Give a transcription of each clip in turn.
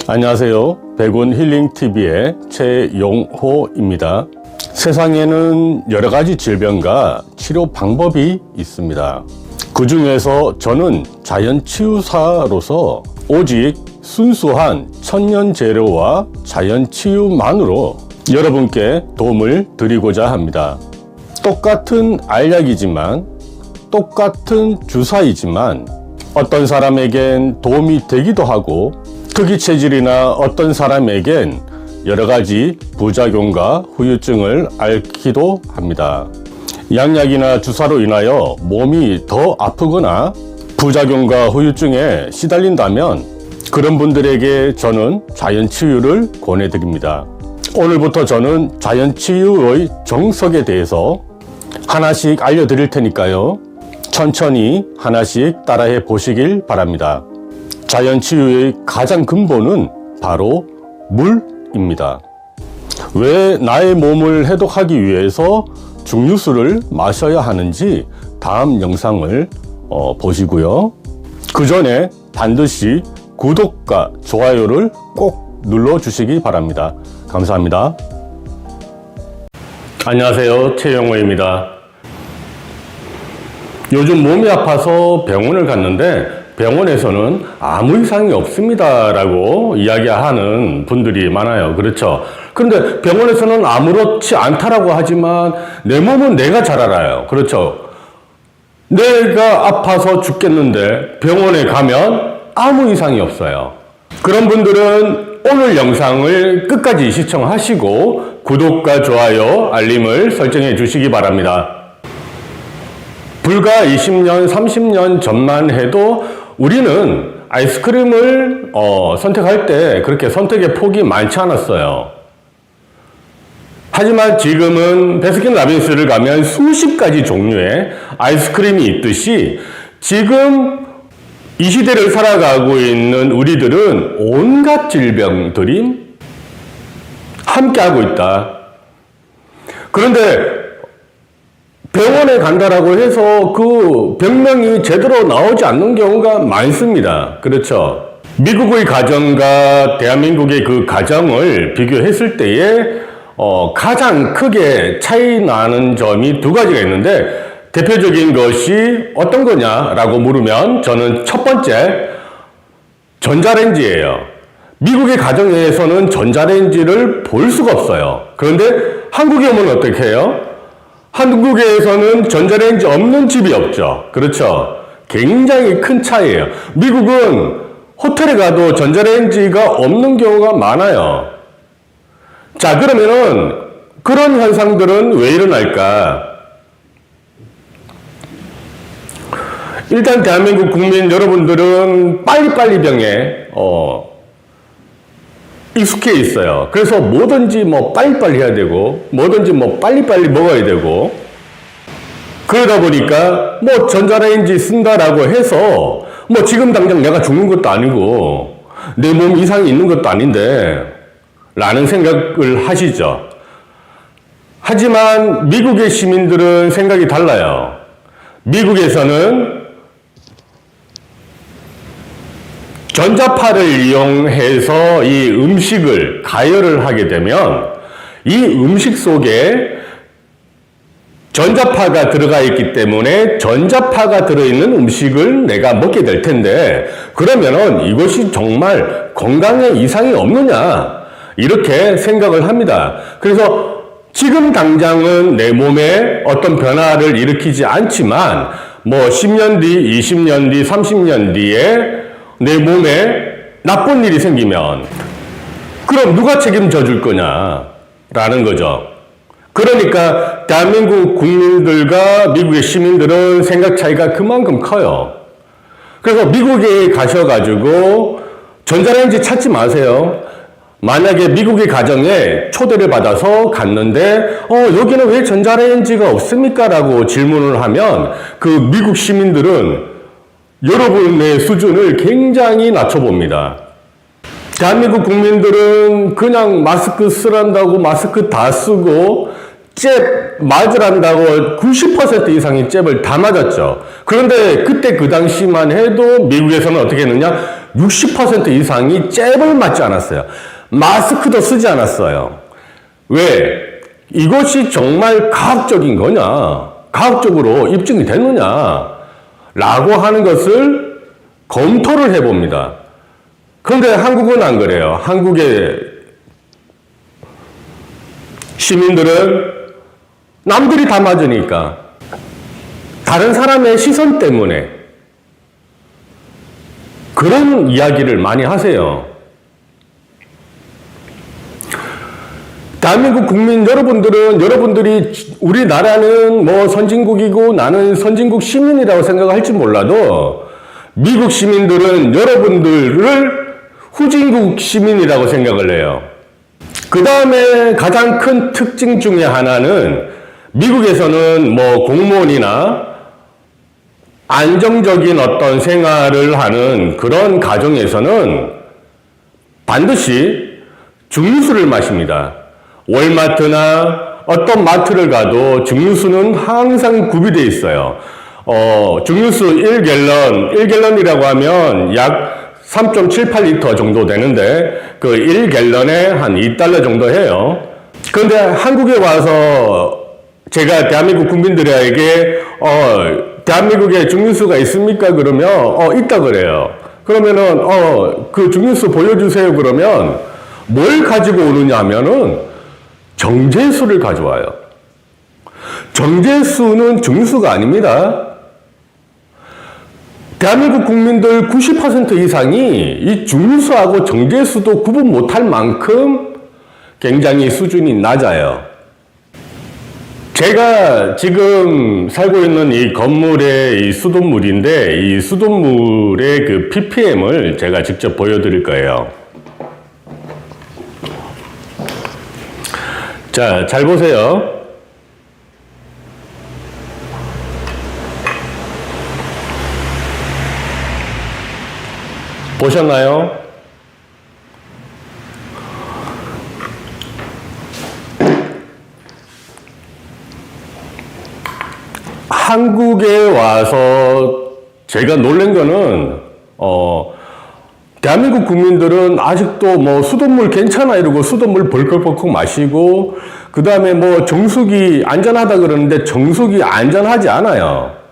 안녕하세요. 백운 힐링TV의 최용호입니다. 세상에는 여러 가지 질병과 치료 방법이 있습니다. 그 중에서 저는 자연치유사로서 오직 순수한 천연 재료와 자연치유만으로 여러분께 도움을 드리고자 합니다. 똑같은 알약이지만, 똑같은 주사이지만 어떤 사람에겐 도움이 되기도 하고 특이 체질이나 어떤 사람에겐 여러 가지 부작용과 후유증을 앓기도 합니다. 양약이나 주사로 인하여 몸이 더 아프거나 부작용과 후유증에 시달린다면 그런 분들에게 저는 자연치유를 권해드립니다. 오늘부터 저는 자연치유의 정석에 대해서 하나씩 알려드릴 테니까요. 천천히 하나씩 따라해 보시길 바랍니다. 자연치유의 가장 근본은 바로 물입니다. 왜 나의 몸을 해독하기 위해서 증류수를 마셔야 하는지 다음 영상을 보시고요. 그 전에 반드시 구독과 좋아요를 꼭 눌러주시기 바랍니다. 감사합니다. 안녕하세요. 최용호입니다. 요즘 몸이 아파서 병원을 갔는데 병원에서는 아무 이상이 없습니다 라고 이야기하는 분들이 많아요. 그렇죠? 그런데 병원에서는 아무렇지 않다라고 하지만 내 몸은 내가 잘 알아요. 그렇죠? 내가 아파서 죽겠는데 병원에 가면 아무 이상이 없어요. 그런 분들은 오늘 영상을 끝까지 시청하시고 구독과 좋아요, 알림을 설정해 주시기 바랍니다. 불과 20년, 30년 전만 해도 우리는 아이스크림을 선택할 때 그렇게 선택의 폭이 많지 않았어요. 하지만 지금은 베스킨라빈스를 가면 수십 가지 종류의 아이스크림이 있듯이 지금 이 시대를 살아가고 있는 우리들은 온갖 질병들이 함께하고 있다. 그런데 병원에 간다라고 해서 그 병명이 제대로 나오지 않는 경우가 많습니다. 그렇죠? 미국의 가정과 대한민국의 그 가정을 비교했을 때에 가장 크게 차이 나는 점이 두 가지가 있는데 대표적인 것이 어떤 거냐라고 물으면 저는 첫 번째 전자레인지예요. 미국의 가정에서는 전자레인지를 볼 수가 없어요. 그런데 한국에 오면 어떻게 해요? 한국에서는 전자레인지 없는 집이 없죠. 그렇죠? 굉장히 큰 차이예요. 미국은 호텔에 가도 전자레인지가 없는 경우가 많아요. 자, 그러면은 그런 현상들은 왜 일어날까? 일단 대한민국 국민 여러분들은 빨리빨리 병에 익숙해 있어요. 그래서 뭐든지 빨리빨리 해야 되고 뭐든지 빨리빨리 먹어야 되고 그러다 보니까 전자레인지 쓴다라고 해서 지금 당장 내가 죽는 것도 아니고 내 몸 이상이 있는 것도 아닌데 라는 생각을 하시죠. 하지만 미국의 시민들은 생각이 달라요. 미국에서는 전자파를 이용해서 이 음식을 가열을 하게 되면 이 음식 속에 전자파가 들어가 있기 때문에 전자파가 들어있는 음식을 내가 먹게 될 텐데 그러면은 이것이 정말 건강에 이상이 없느냐 이렇게 생각을 합니다. 그래서 지금 당장은 내 몸에 어떤 변화를 일으키지 않지만 10년 뒤, 20년 뒤, 30년 뒤에 내 몸에 나쁜 일이 생기면 그럼 누가 책임져 줄 거냐라는 거죠. 그러니까 대한민국 국민들과 미국의 시민들은 생각 차이가 그만큼 커요. 그래서 미국에 가셔가지고 전자레인지 찾지 마세요. 만약에 미국의 가정에 초대를 받아서 갔는데 여기는 왜 전자레인지가 없습니까? 라고 질문을 하면 그 미국 시민들은 여러분의 수준을 굉장히 낮춰봅니다. 대한민국 국민들은 그냥 마스크 쓰란다고 마스크 다 쓰고 잽 맞으란다고 90% 이상의 잽을 다 맞았죠. 그런데 그때 그 당시만 해도 미국에서는 어떻게 했느냐? 60% 이상이 잽을 맞지 않았어요. 마스크도 쓰지 않았어요. 왜? 이것이 정말 과학적인 거냐? 과학적으로 입증이 되느냐? 라고 하는 것을 검토를 해봅니다. 그런데 한국은 안 그래요. 한국의 시민들은 남들이 다 맞으니까 다른 사람의 시선 때문에 그런 이야기를 많이 하세요. 대한민국 국민 여러분들이 우리나라는 뭐 선진국이고 나는 선진국 시민이라고 생각할지 몰라도 미국 시민들은 여러분들을 후진국 시민이라고 생각을 해요. 그 다음에 가장 큰 특징 중에 하나는 미국에서는 뭐 공무원이나 안정적인 어떤 생활을 하는 그런 가정에서는 반드시 증류수를 마십니다. 월마트나 어떤 마트를 가도 증류수는 항상 구비되어 있어요. 증류수 1갤런이라고 하면 약 3.78리터 정도 되는데 그 1갤런에 한 $2 정도 해요. 그런데 한국에 와서 제가 대한민국 국민들에게 대한민국에 증류수가 있습니까? 그러면 있다 그래요. 그러면은 그 증류수 보여주세요. 그러면 뭘 가지고 오느냐 하면은 정제수를 가져와요. 정제수는 증류수가 아닙니다. 대한민국 국민들 90% 이상이 이 증류수하고 정제수도 구분 못할 만큼 굉장히 수준이 낮아요. 제가 지금 살고 있는 이 건물의 이 수돗물인데 이 수돗물의 그 ppm을 제가 직접 보여드릴 거예요. 자, 잘 보세요. 보셨나요? 한국에 와서 제가 놀란 거는 대한민국 국민들은 아직도 뭐 수돗물 괜찮아 이러고 수돗물 벌컥벌컥 마시고 그 다음에 뭐 정수기 안전하다 그러는데 정수기 안전하지 않아요.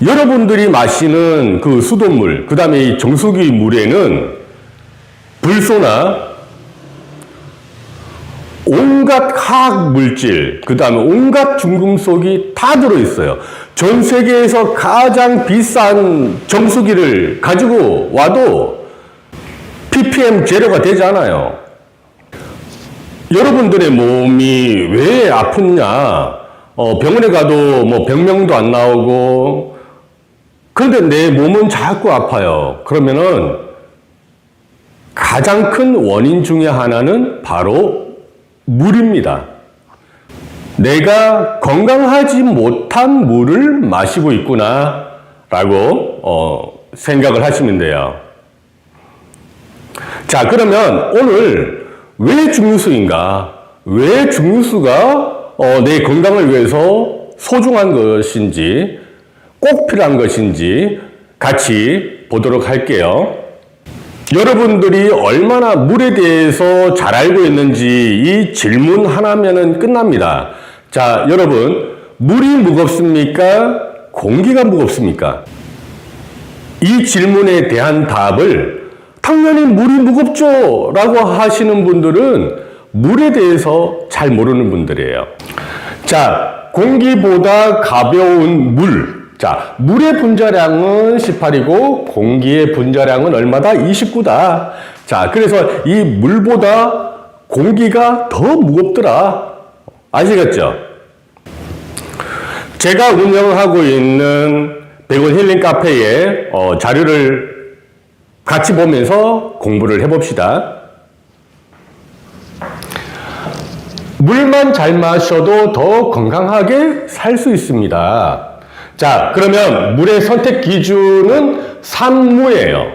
여러분들이 마시는 그 수돗물, 그 다음에 이 정수기 물에는 불소나 온갖 화학 물질, 그 다음에 온갖 중금속이 다 들어있어요. 전 세계에서 가장 비싼 정수기를 가지고 와도 ppm 제로가 되지 않아요. 여러분들의 몸이 왜 아프냐? 병원에 가도 뭐 병명도 안 나오고, 그런데 내 몸은 자꾸 아파요. 그러면은 가장 큰 원인 중에 하나는 바로 물입니다. 내가 건강하지 못한 물을 마시고 있구나 라고 생각을 하시면 돼요. 자, 그러면 오늘 왜 증류수인가? 왜 증류수가 내 건강을 위해서 소중한 것인지 꼭 필요한 것인지 같이 보도록 할게요. 여러분들이 얼마나 물에 대해서 잘 알고 있는지 이 질문 하나면은 끝납니다. 자, 여러분, 물이 무겁습니까? 공기가 무겁습니까? 이 질문에 대한 답을 당연히 물이 무겁죠 라고 하시는 분들은 물에 대해서 잘 모르는 분들이에요. 자, 공기보다 가벼운 물. 자, 물의 분자량은 18이고 공기의 분자량은 얼마다? 29다. 자, 그래서 이 물보다 공기가 더 무겁더라. 아시겠죠? 제가 운영하고 있는 100원 힐링 카페에 자료를 같이 보면서 공부를 해봅시다. 물만 잘 마셔도 더 건강하게 살 수 있습니다. 자, 그러면 물의 선택 기준은 산무예요.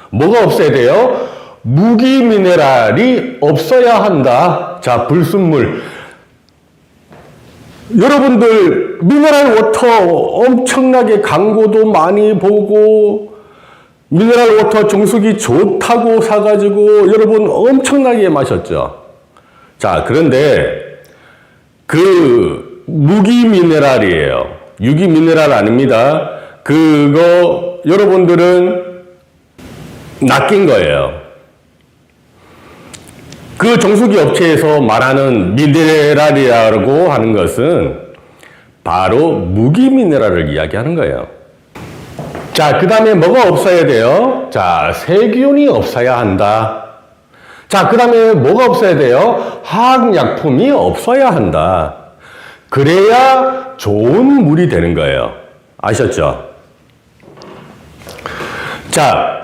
뭐가 없어야 돼요? 무기 미네랄이 없어야 한다. 자, 불순물. 여러분들 미네랄 워터 엄청나게 광고도 많이 보고 미네랄 워터 정수기 좋다고 사가지고 여러분 엄청나게 마셨죠. 자, 그런데 그 무기 미네랄이에요. 유기 미네랄 아닙니다. 그거 여러분들은 낚인 거예요. 그 정수기 업체에서 말하는 미네랄이라고 하는 것은 바로 무기 미네랄을 이야기하는 거예요. 자, 그 다음에 뭐가 없어야 돼요? 자, 세균이 없어야 한다. 자, 그 다음에 뭐가 없어야 돼요? 화학약품이 없어야 한다. 그래야 좋은 물이 되는 거예요. 아셨죠? 자,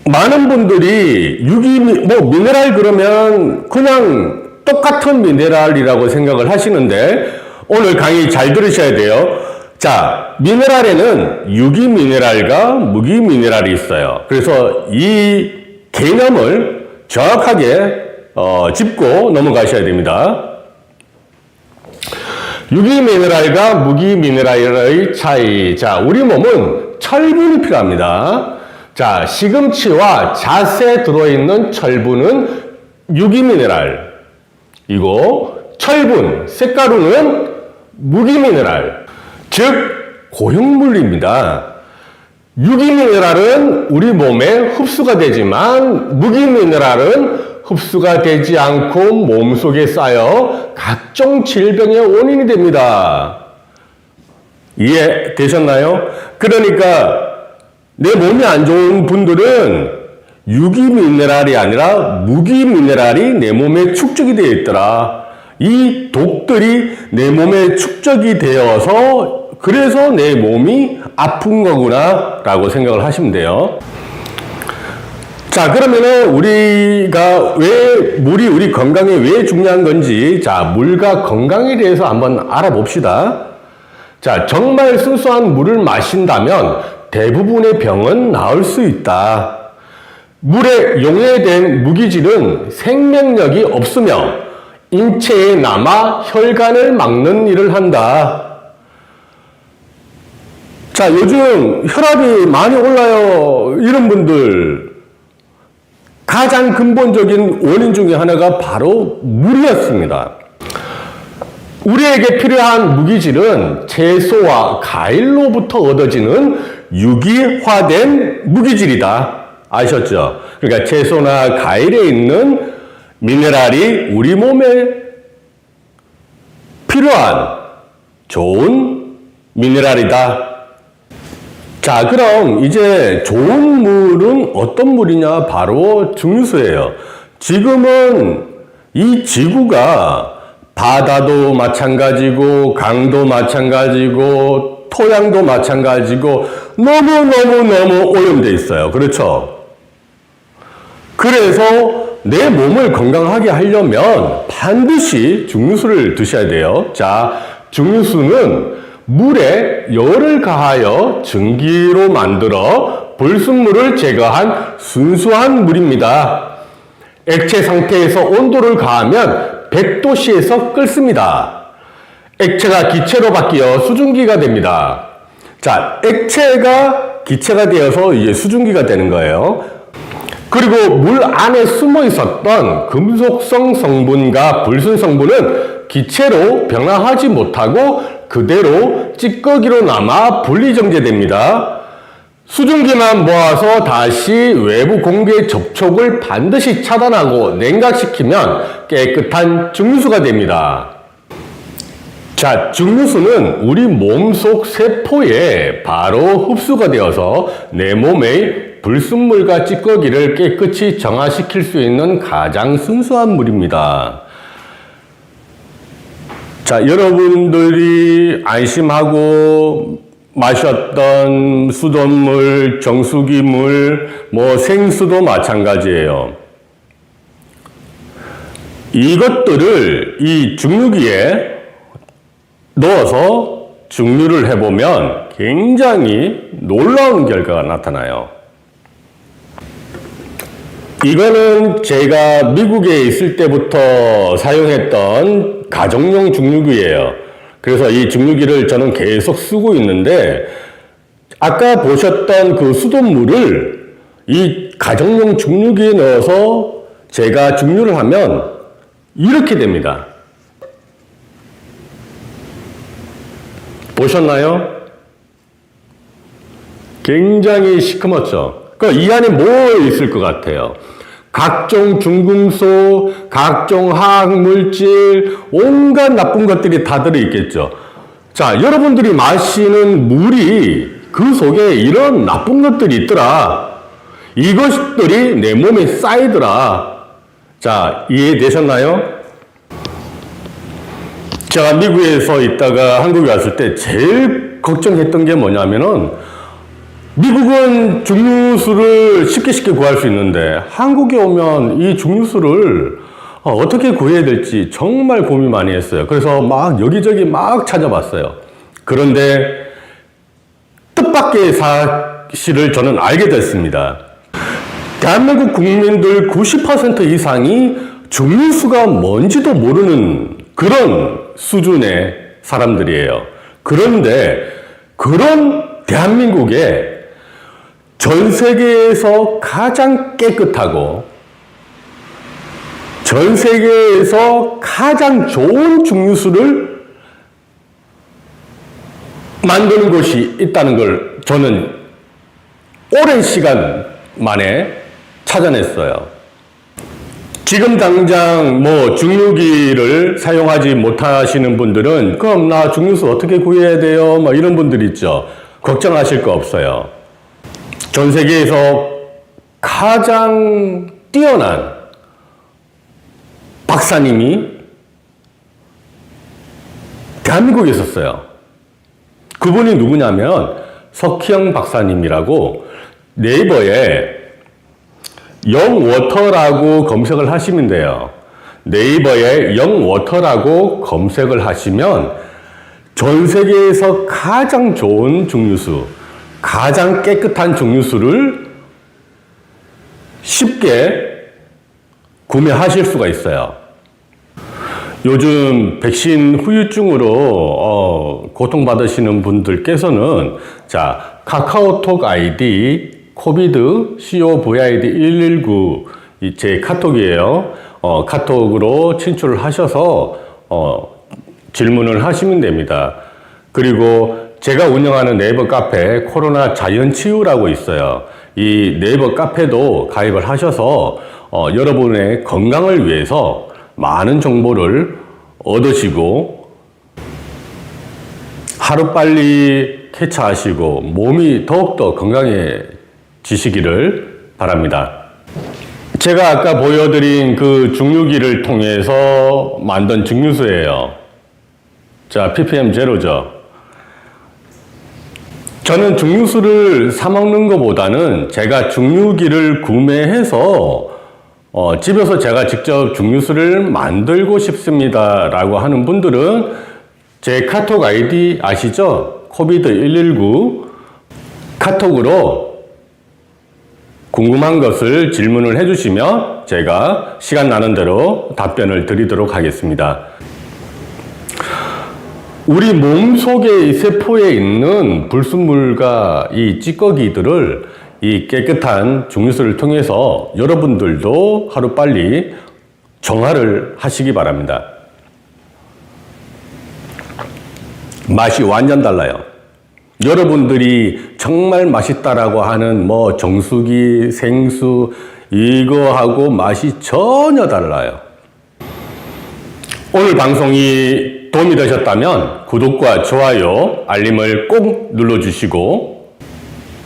많은 분들이 미네랄 그러면 그냥 똑같은 미네랄이라고 생각을 하시는데 오늘 강의 잘 들으셔야 돼요. 자, 미네랄에는 유기 미네랄과 무기 미네랄이 있어요. 그래서 이 개념을 정확하게 짚고 넘어가셔야 됩니다. 유기 미네랄과 무기 미네랄의 차이. 자, 우리 몸은 철분이 필요합니다. 자, 시금치와 잣에 들어있는 철분은 유기 미네랄이고 철분, 쇳가루는 무기 미네랄, 즉 고형물입니다. 유기 미네랄은 우리 몸에 흡수가 되지만 무기 미네랄은 흡수가 되지 않고 몸속에 쌓여 각종 질병의 원인이 됩니다. 이해되셨나요? 그러니까 내 몸이 안 좋은 분들은 유기 미네랄이 아니라 무기 미네랄이 내 몸에 축적이 되어 있더라. 이 독들이 내 몸에 축적이 되어서 그래서 내 몸이 아픈 거구나 라고 생각을 하시면 돼요. 자, 그러면은 우리가 물이 우리 건강에 왜 중요한 건지, 자, 물과 건강에 대해서 한번 알아봅시다. 자, 정말 순수한 물을 마신다면 대부분의 병은 나을 수 있다. 물에 용해된 무기질은 생명력이 없으며 인체에 남아 혈관을 막는 일을 한다. 자, 요즘 혈압이 많이 올라요. 이런 분들 가장 근본적인 원인 중에 하나가 바로 물이었습니다. 우리에게 필요한 무기질은 채소와 과일로부터 얻어지는 유기화된 무기질이다. 아셨죠? 그러니까 채소나 과일에 있는 미네랄이 우리 몸에 필요한 좋은 미네랄이다. 자, 그럼 이제 좋은 물은 어떤 물이냐? 바로 증류수예요. 지금은 이 지구가 바다도 마찬가지고 강도 마찬가지고 토양도 마찬가지고 너무 오염되어 있어요. 그렇죠? 그래서 내 몸을 건강하게 하려면 반드시 증류수를 드셔야 돼요. 자, 증류수는 물에 열을 가하여 증기로 만들어 불순물을 제거한 순수한 물입니다. 액체 상태에서 온도를 가하면 100도씨에서 끓습니다. 액체가 기체로 바뀌어 수증기가 됩니다. 자, 액체가 기체가 되어서 이제 수증기가 되는 거예요. 그리고 물 안에 숨어 있었던 금속성 성분과 불순 성분은 기체로 변화하지 못하고 그대로 찌꺼기로 남아 분리정제됩니다. 수증기만 모아서 다시 외부 공기의 접촉을 반드시 차단하고 냉각시키면 깨끗한 증류수가 됩니다. 자, 증류수는 우리 몸속 세포에 바로 흡수가 되어서 내 몸의 불순물과 찌꺼기를 깨끗이 정화시킬 수 있는 가장 순수한 물입니다. 자, 여러분들이 안심하고 마셨던 수돗물, 정수기물, 생수도 마찬가지예요. 이것들을 이 증류기에 넣어서 증류를 해보면 굉장히 놀라운 결과가 나타나요. 이거는 제가 미국에 있을 때부터 사용했던 가정용 중류기예요. 그래서 이 중류기를 저는 계속 쓰고 있는데 아까 보셨던 그 수돗물을 이 가정용 중류기에 넣어서 제가 중류를 하면 이렇게 됩니다. 보셨나요? 굉장히 시커멓죠? 이 안에 뭐 있을 것 같아요? 각종 중금속, 각종 화학물질, 온갖 나쁜 것들이 다 들어있겠죠. 자, 여러분들이 마시는 물이 그 속에 이런 나쁜 것들이 있더라. 이것들이 내 몸에 쌓이더라. 자, 이해되셨나요? 제가 미국에서 있다가 한국에 왔을 때 제일 걱정했던 게 뭐냐면은 미국은 중류수를 쉽게 구할 수 있는데 한국에 오면 이 중류수를 어떻게 구해야 될지 정말 고민 많이 했어요. 그래서 막 여기저기 막 찾아봤어요. 그런데 뜻밖의 사실을 저는 알게 됐습니다. 대한민국 국민들 90% 이상이 중류수가 뭔지도 모르는 그런 수준의 사람들이에요. 그런데 그런 대한민국에 전 세계에서 가장 깨끗하고 전 세계에서 가장 좋은 중류수를 만드는 곳이 있다는 걸 저는 오랜 시간 만에 찾아냈어요. 지금 당장 뭐 중류기를 사용하지 못하시는 분들은 그럼 나 중류수 어떻게 구해야 돼요? 뭐 이런 분들 있죠. 걱정하실 거 없어요. 전 세계에서 가장 뛰어난 박사님이 대한민국에 있었어요. 그분이 누구냐면 석희영 박사님이라고 네이버에 영워터라고 검색을 하시면 돼요. 네이버에 영워터라고 검색을 하시면 전 세계에서 가장 좋은 중류수, 가장 깨끗한 중류수를 쉽게 구매하실 수가 있어요. 요즘 백신 후유증으로 고통받으시는 분들께서는 자, 카카오톡 아이디 코비드 COVID 119 제 카톡이에요. 카톡으로 친출을 하셔서 질문을 하시면 됩니다. 그리고 제가 운영하는 네이버 카페 코로나 자연치유라고 있어요. 이 네이버 카페도 가입을 하셔서 여러분의 건강을 위해서 많은 정보를 얻으시고 하루빨리 쾌차하시고 몸이 더욱더 건강해지시기를 바랍니다. 제가 아까 보여드린 그 중류기를 통해서 만든 중류수예요. 자, ppm 제로죠. 저는 중류수를 사 먹는 것보다는 제가 중류기를 구매해서 집에서 제가 직접 중류수를 만들고 싶습니다 라고 하는 분들은 제 카톡 아이디 아시죠? 코비드 119 카톡으로 궁금한 것을 질문을 해주시면 제가 시간 나는 대로 답변을 드리도록 하겠습니다. 우리 몸 속의 세포에 있는 불순물과 이 찌꺼기들을 이 깨끗한 중류수를 통해서 여러분들도 하루빨리 정화를 하시기 바랍니다. 맛이 완전 달라요. 여러분들이 정말 맛있다라고 하는 뭐 정수기, 생수 이거하고 맛이 전혀 달라요. 오늘 방송이 도움이 되셨다면 구독과 좋아요, 알림을 꼭 눌러주시고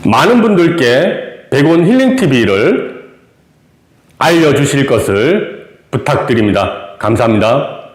많은 분들께 백원 힐링TV를 알려주실 것을 부탁드립니다. 감사합니다.